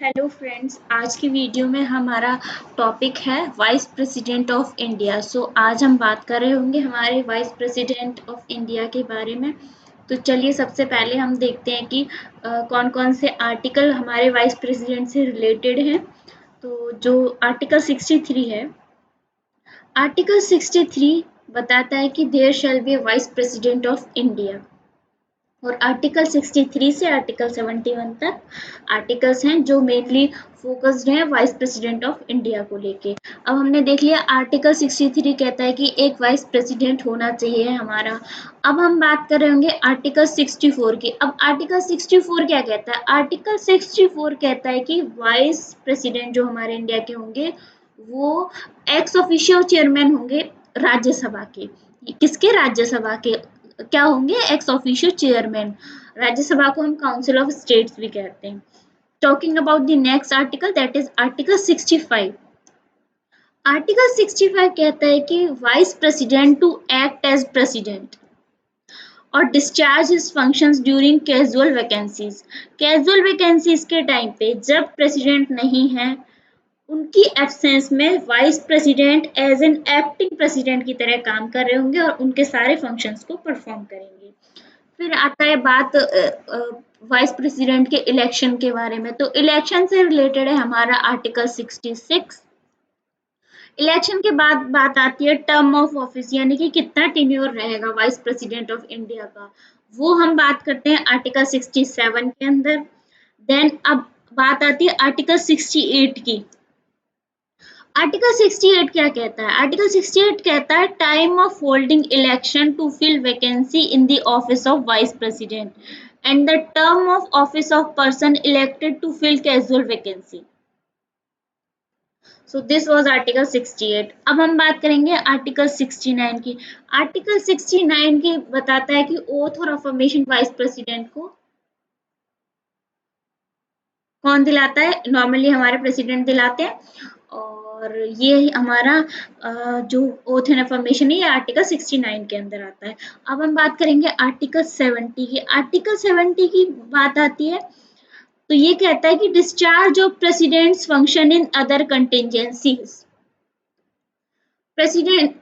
Hello friends, आज की video में हमारा टॉपिक है वाइस प्रेसिडेंट ऑफ इंडिया। आज हम बात कर रहे होंगे हमारे वाइस प्रेसिडेंट ऑफ इंडिया के बारे में। तो चलिए सबसे पहले हम देखते हैं कि कौन कौन से आर्टिकल हमारे वाइस प्रेसिडेंट से रिलेटेड हैं। तो जो आर्टिकल 63 है, आर्टिकल 63 बताता है कि there shall be a vice president of India. और आर्टिकल 63 से आर्टिकल 71 तक आर्टिकल्स हैं जो मेनली फोकस्ड हैं वाइस प्रेसिडेंट ऑफ इंडिया को लेके। अब हमने देख लिया आर्टिकल 63 कहता है कि एक वाइस प्रेसिडेंट होना चाहिए हमारा। अब हम बात कर रहे होंगे आर्टिकल 64 की। अब आर्टिकल 64 क्या कहता है? आर्टिकल 64 कहता है कि वाइस प्रेसिडेंट जो हमारे इंडिया के होंगे वो एक्स ऑफिशियो चेयरमैन होंगे राज्यसभा के। किसके? राज्यसभा के। क्या होंगे? Ex officio chairman. राज्यसभा को हम काउंसिल ऑफ स्टेट्स भी कहते हैं। Talking about the next article, that is article 65। Article 65 कहता है कि vice president to act as president और discharge his functions during casual vacancies. Casual vacancies के टाइम पे जब प्रेसिडेंट नहीं है, उनकी एब्सेंस में vice president as an acting president की तरह काम कर रहे होंगे और उनके सारे फंक्शंस को परफॉर्म करेंगे। फिर आता है बात वाइस प्रेसिडेंट के इलेक्शन के बारे में। तो इलेक्शन से रिलेटेड है हमारा आर्टिकल 66। इलेक्शन के बाद बात आती है टर्म ऑफ ऑफिस, यानी कि कितना टेन्योर रहेगा वाइस प्रेसिडेंट ऑफ इंडिया का, वो हम बात करते हैं आर्टिकल 67 के अंदर। देन अब बात आती है आर्टिकल 68 की। आर्टिकल 68 क्या कहता है? आर्टिकल 68 कहता है time of holding election to fill vacancy in the office of vice president and the term of office of person elected to fill casual vacancy. So this was article 68। अब हम बात करेंगे article 69 की। Article 69 की बताता है कि oath और अफर्मेशन वाइस प्रेसिडेंट को कौन दिलाता है? नॉर्मली हमारे प्रेसिडेंट दिलाते हैं। और ये हमारा जो ओथ एंड अफर्मेशन है ये आर्टिकल 69 के अंदर आता है। अब हम बात करेंगे आर्टिकल 70 की। आर्टिकल 70 की बात आती है तो ये कहता है कि discharge of president's functions in other contingencies. President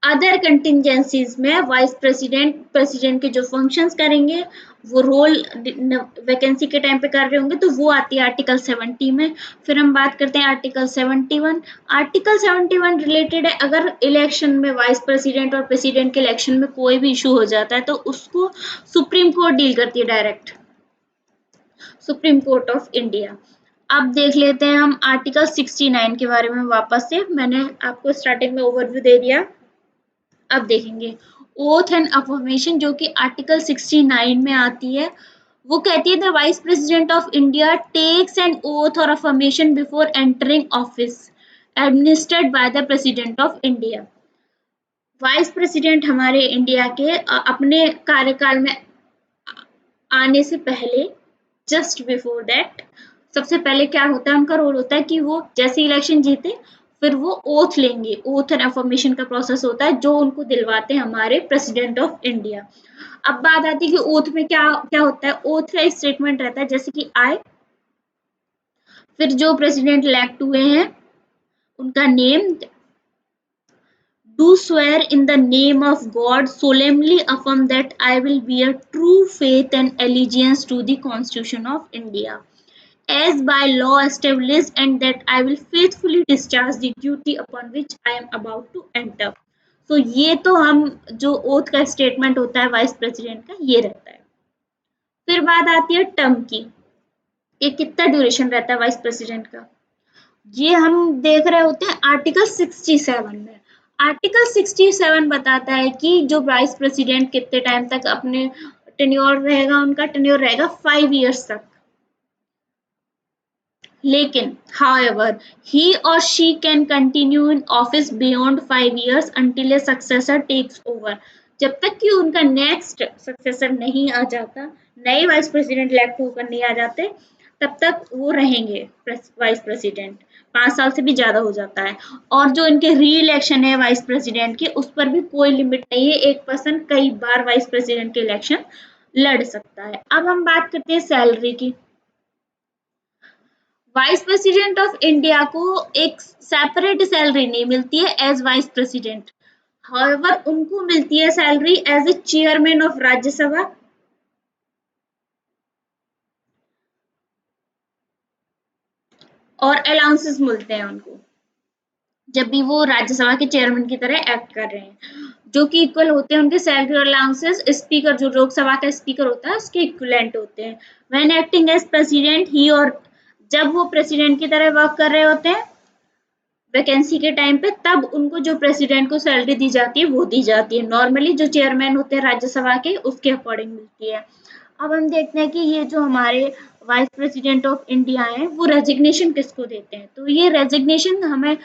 other contingencies में वाइस प्रेसिडेंट के जो फंक्शंस करेंगे, वो रोल वैकेंसी के टाइम पे कर रहे होंगे, तो वो आती है आर्टिकल 70 में। फिर हम बात करते हैं आर्टिकल 71। आर्टिकल 71 रिलेटेड है अगर इलेक्शन में वाइस प्रेसिडेंट और प्रेसिडेंट के इलेक्शन में कोई भी इशू हो जाता है तो उसको सुप्रीम कोर्ट डील करती है direct, supreme court of India. अब देख लेते हैं हम आर्टिकल 69 के बारे में वापस से। मैंने आपको स्टार्टिंग में ओवरव्यू दे दिया। अब देखेंगे ओथ एंड अफर्मेशन जो कि आर्टिकल 69 में आती है। वो कहती है the vice president of India takes an oath और affirmation before entering office administered by the president of India. Vice president हमारे इंडिया के अपने कार्यकाल में आने से पहले, जस्ट बिफोर दैट, सबसे पहले क्या होता है? उनका रोल होता है कि वो जैसे इलेक्शन जीते फिर वो ओथ लेंगे। ओथ एंड अफर्मेशन का प्रोसेस होता है जो उनको दिलवाते हैं हमारे प्रेसिडेंट ऑफ इंडिया। अब बात आती है कि ओथ में क्या क्या होता है। ओथ का एक स्टेटमेंट रहता है जैसे कि आई, फिर जो प्रेसिडेंट इलेक्ट हुए हैं उनका name, do swear in the name of God, solemnly affirm that I will bear true faith and allegiance to the Constitution of India, as by law established, and that I will faithfully discharge the duty upon which I am about to enter. So ये तो हम जो oath का statement होता है vice president का, ये रहता है। फिर बात आती है टर्म की। ये कितना ड्यूरेशन रहता है वाइस प्रेसिडेंट का, ये हम देख रहे होते हैं आर्टिकल 67 में। आर्टिकल 67 बताता है कि जो वाइस प्रेसिडेंट कितने टाइम तक अपने टेन्योर रहेगा, उनका टेन्योर रहेगा 5 इयर्स तक। लेकिन however he or she can continue in office beyond 5 years until a successor takes over। जब तक कि उनका नेक्स्ट सक्सेसर नहीं आ जाता, नए वाइस प्रेसिडेंट इलेक्ट होकर नहीं आ जाते, तब तक वो रहेंगे वाइस प्रेसिडेंट। 5 साल से भी ज्यादा हो जाता है। और जो इनके री इलेक्शन है वाइस प्रेसिडेंट के, उस पर भी कोई लिमिट नहीं है। एक पर्सन कई बार वाइस प्रेसिडेंट के इलेक्शन लड़ सकता है। अब हम बात करते हैं सैलरी की। वाइस प्रेसिडेंट ऑफ इंडिया को एक सेपरेट सैलरी नहीं मिलती है एज वाइस प्रेसिडेंट, हाउएवर उनको मिलती है salary as a chairman of Rajya Sabha और अलाउंसेस मिलते हैं उनको जब भी वो राज्यसभा के चेयरमैन की तरह एक्ट कर रहे हैं, जो कि इक्वल होते हैं उनके सैलरी और अलाउंसेस स्पीकर, जो लोकसभा का स्पीकर होता है उसके इक्विवेलेंट होते हैं। व्हेन एक्टिंग एज प्रेसिडेंट ही, और जब वो प्रेसिडेंट की तरह वर्क कर रहे होते हैं वैकेंसी के टाइम पे, तब उनको जो प्रेसिडेंट को सैलरी दी जाती है वो दी जाती है। नॉर्मली जो चेयरमैन होते हैं राज्यसभा के उसके अकॉर्डिंग मिलती है। अब हम देखते हैं कि ये जो हमारे वाइस प्रेसिडेंट ऑफ इंडिया है वो रेजिग्नेशन किसको देते हैं। तो ये रेजिग्नेशन हमें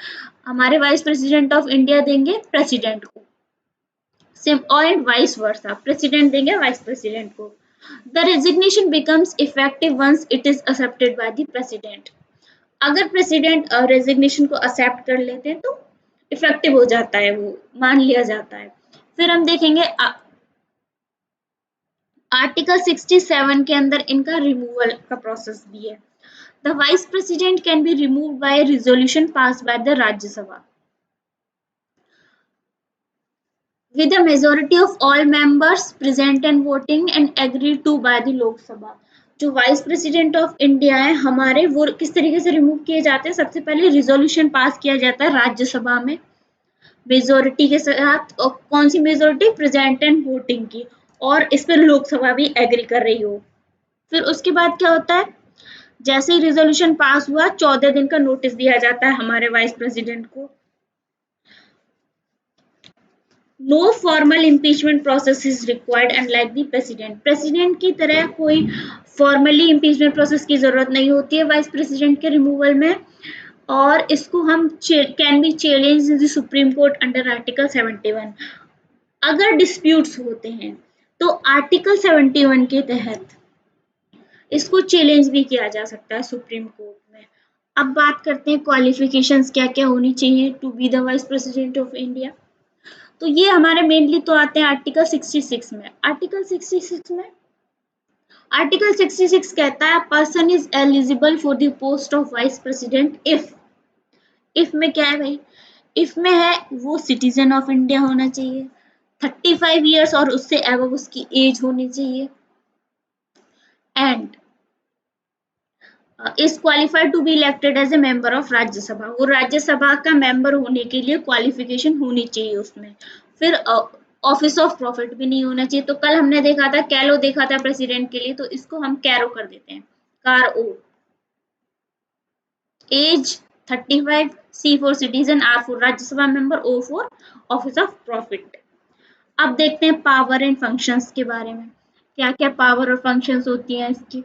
हमारे वाइस प्रेसिडेंट ऑफ इंडिया देंगे प्रेसिडेंट को, सेम और वाइस वर्सा, प्रेसिडेंट देंगे वाइस प्रेसिडेंट को। The resignation becomes effective once it is accepted by the president. अगर प्रेसिडेंट रेजिग्नेशन को एक्सेप्ट कर लेते हैं तो इफेक्टिव हो जाता है, वो मान लिया जाता है। फिर हम देखेंगे आर्टिकल 67 के अंदर इनका रिमूवल का प्रोसेस भी है। The vice president can be removed by resolution pass by the Rajya Sabha with a majority of all members present and voting and agreed to by the Lok Sabha। जो वाइस प्रेसिडेंट ऑफ इंडिया है हमारे, वो किस तरीके से remove किए जाते हैं। सबसे पहले रिजोल्यूशन पास किया जाता है राज्यसभा में मेजोरिटी के साथ, और कौन सी मेजोरिटी, प्रेजेंट एंड वोटिंग की, और इस पर लोकसभा भी एग्री कर रही हो। फिर उसके बाद क्या होता है, जैसे ही रिजोल्यूशन पास हुआ 14 दिन का नोटिस दिया जाता है हमारे वाइस प्रेसिडेंट को। No formal impeachment process is required unlike the president. President की तरह कोई फॉर्मली इम्पीचमेंट प्रोसेस की जरूरत नहीं होती है वाइस प्रेसिडेंट के रिमूवल में, और इसको हम can be challenge in the supreme court under article 71। अगर डिस्प्यूट्स होते हैं तो आर्टिकल 71 के तहत इसको चैलेंज भी किया जा सकता है सुप्रीम कोर्ट में। अब बात करते हैं क्वालिफिकेशंस क्या क्या होनी चाहिए to be the vice president of India. तो ये हमारे मेनली तो आते हैं आर्टिकल 66 में। आर्टिकल 66 कहता है person is eligible for the post of vice president if में क्या है भाई, इफ में है वो सिटीजन ऑफ इंडिया होना चाहिए, 35 ईयर्स और उससे अबव उसकी एज होनी चाहिए, and is qualified to be elected as a member of Rajya Sabha. वो राज्यसभा का मेंबर होने के लिए क्वालिफिकेशन होनी चाहिए उसमें। फिर ऑफिस ऑफ प्रॉफिट भी नहीं होना चाहिए। तो कल हमने देखा था कैलो देखा था प्रेसिडेंट के लिए, तो इसको हम कैरो कर देते हैं, car O. Age 35, C for citizen, R for Rajya Sabha member, O for office of profit. अब देखते हैं पावर एंड फंक्शंस के बारे में, क्या क्या पावर और फंक्शंस होती हैं इसकी।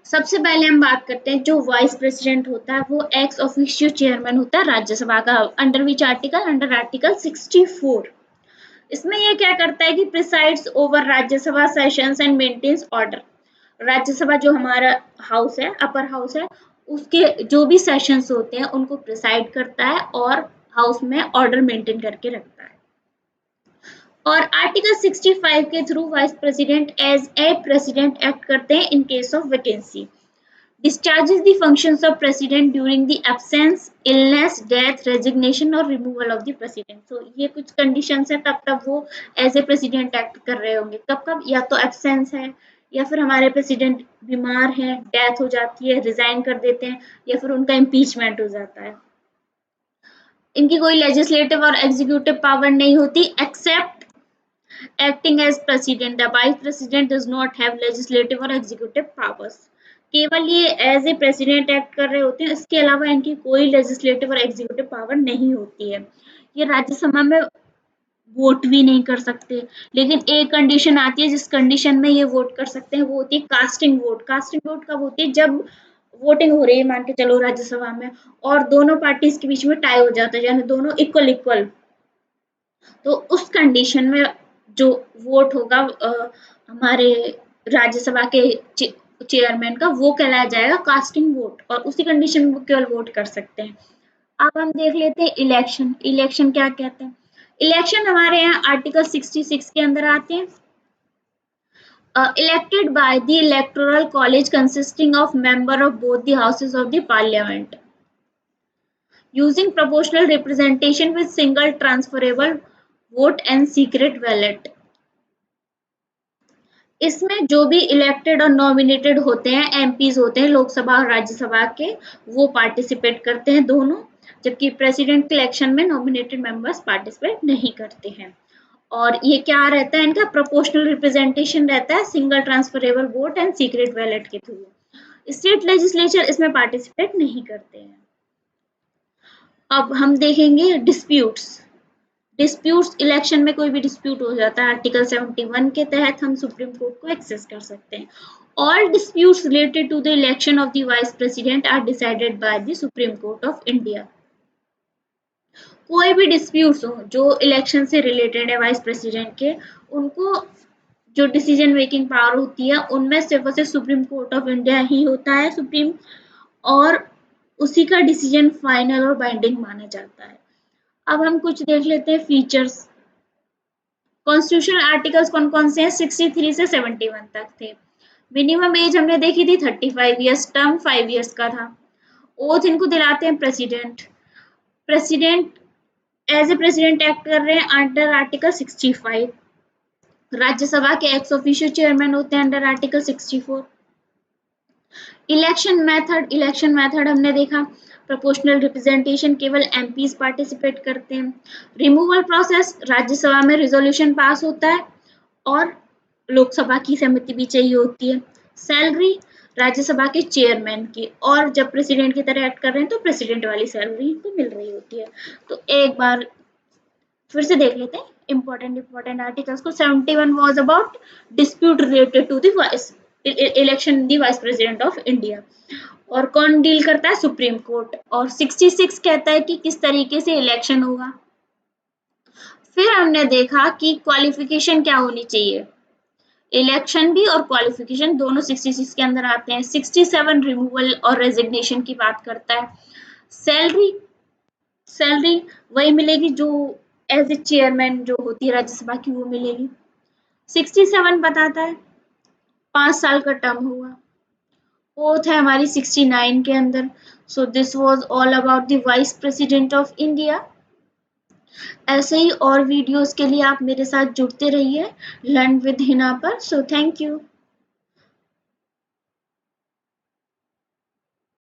सबसे पहले हम बात करते हैं जो वाइस प्रेसिडेंट होता है वो एक्स ऑफिशियो चेयरमैन होता है राज्यसभा का, under which article, under article 64। इसमें ये क्या करता है कि presides over Rajya Sabha sessions and maintains order. Rajya Sabha जो हमारा हाउस है, अपर हाउस है, उसके जो भी सेशंस होते हैं उनको प्रिसाइड करता है और हाउस में ऑर्डर मेंटेन करके रखता है। और आर्टिकल 65 के through vice president as a president act करते हैं in case of vacancy. Discharges the functions of president during the absence, illness, death, resignation और removal of the president। तो ये कुछ conditions है, तब तब वो एज ए प्रेसिडेंट एक्ट कर रहे होंगे। कब कब, या तो एब्सेंस है, या फिर हमारे प्रेसिडेंट बीमार हैं, डेथ हो जाती है, रिजाइन कर देते हैं, या फिर उनका इम्पीचमेंट हो जाता है। इनकी कोई लेजिस्लेटिव और एग्जीक्यूटिव पावर नहीं होती accept acting as president। The vice president does not have legislative और executive powers। केवल ये एज ए प्रेसिडेंट एक्ट कर रहे होते हैं, इसके अलावा इनकी कोई लेजिस्लेटिव और एग्जीक्यूटिव पावर नहीं होती है। ये राज्यसभा में वोट भी नहीं कर सकते, लेकिन एक कंडीशन आती है जिस कंडीशन में ये वोट कर सकते हैं, वो होती है कास्टिंग वोट। कास्टिंग वोट कब होती है, जब वोटिंग हो रही है मान के चलो राज्यसभा में, और दोनों पार्टीज के बीच में टाई हो जाता है, यानी दोनों इक्वल इक्वल, तो उस कंडीशन में जो वोट होगा हमारे राज्यसभा के चेयरमैन का, वो कहलाया जाएगा कास्टिंग वोट, और उसी कंडीशन में वो केवल वोट कर सकते हैं। अब हम देख लेते हैं इलेक्शन। इलेक्शन क्या कहते हैं। इलेक्शन हमारे यहाँ आर्टिकल 66 के अंदर आते हैं। elected by the electoral college consisting of member of both the houses of the parliament using proportional representation with single transferable vote and secret ballot. इसमें जो भी इलेक्टेड और नॉमिनेटेड होते हैं एमपीज होते हैं लोकसभा और राज्यसभा के वो पार्टिसिपेट करते हैं दोनों, जबकि प्रेसिडेंट के इलेक्शन में नॉमिनेटेड मेंबर्स पार्टिसिपेट नहीं करते हैं। और ये क्या रहता है इनका प्रोपोर्शनल रिप्रेजेंटेशन रहता है single transferable vote and secret ballot के थ्रू। स्टेट लेजिस्लेचर इसमें पार्टिसिपेट नहीं करते हैं। अब हम देखेंगे डिस्प्यूट्स इलेक्शन में कोई भी डिस्प्यूट हो जाता है आर्टिकल 71 के तहत हम सुप्रीम कोर्ट को एक्सेस कर सकते हैं। All disputes related to the election of the vice president are decided by the supreme court of India. कोई भी डिस्प्यूट्स हो जो इलेक्शन से रिलेटेड है वाइस प्रेसिडेंट के, उनको जो डिसीजन मेकिंग पावर होती है उनमें सिर्फ और सिर्फ सुप्रीम कोर्ट ऑफ इंडिया ही होता है सुप्रीम, और उसी का डिसीजन फाइनल और बाइंडिंग माना जाता है। अब हम कुछ देख लेते हैं फीचर्स। कॉन्स्टिट्यूशनल आर्टिकल्स कौन कौन से हैं? 63 से 71 तक थे। मिनिमम एज हमने देखी थी 35 ईयर्स, टर्म 5 ईयर्स का था। ओथ इनको दिलाते हैं president as a president act कर रहे हैं अंडर आर्टिकल 65। राज्यसभा के एक्स ऑफिशियो चेयरमैन होते हैं अंडर आर्टिकल 64। इलेक्शन मेथड हमने देखा प्रोपोर्शनल रिप्रेजेंटेशन, केवल एमपीज पार्टिसिपेट करते हैं। रिमूवल प्रोसेस, राज्यसभा में रिजोल्यूशन पास होता है और लोकसभा की सहमति भी चाहिए होती है। सैलरी राज्यसभा के चेयरमैन की, और जब प्रेसिडेंट की तरह एक्ट कर रहे हैं तो प्रेसिडेंट वाली सैलरी इनको मिल रही होती है। तो एक बार फिर से देख लेते हैं इंपॉर्टेंट आर्टिकल्स को। 71 was about dispute related to the election the vice president of India, और कौन डील करता है? Supreme court. और 66 कहता है कि किस तरीके से इलेक्शन होगा। फिर हमने देखा कि क्वालिफिकेशन क्या होनी चाहिए, इलेक्शन भी और क्वालिफिकेशन दोनों 66 के अंदर आते हैं। 67 रिमूवल और रेजिग्नेशन की बात करता है। सैलरी वही मिलेगी जो एज ए चेयरमैन जो होती है राज्यसभा की, वो मिलेगी। 67 बताता है 5 साल का टर्म हुआ। ओथ है हमारी 69 के अंदर। सो this was all about the vice president of India. ऐसे ही और वीडियोस के लिए आप मेरे साथ जुड़ते रहिए लर्न विद हिना पर। So thank you.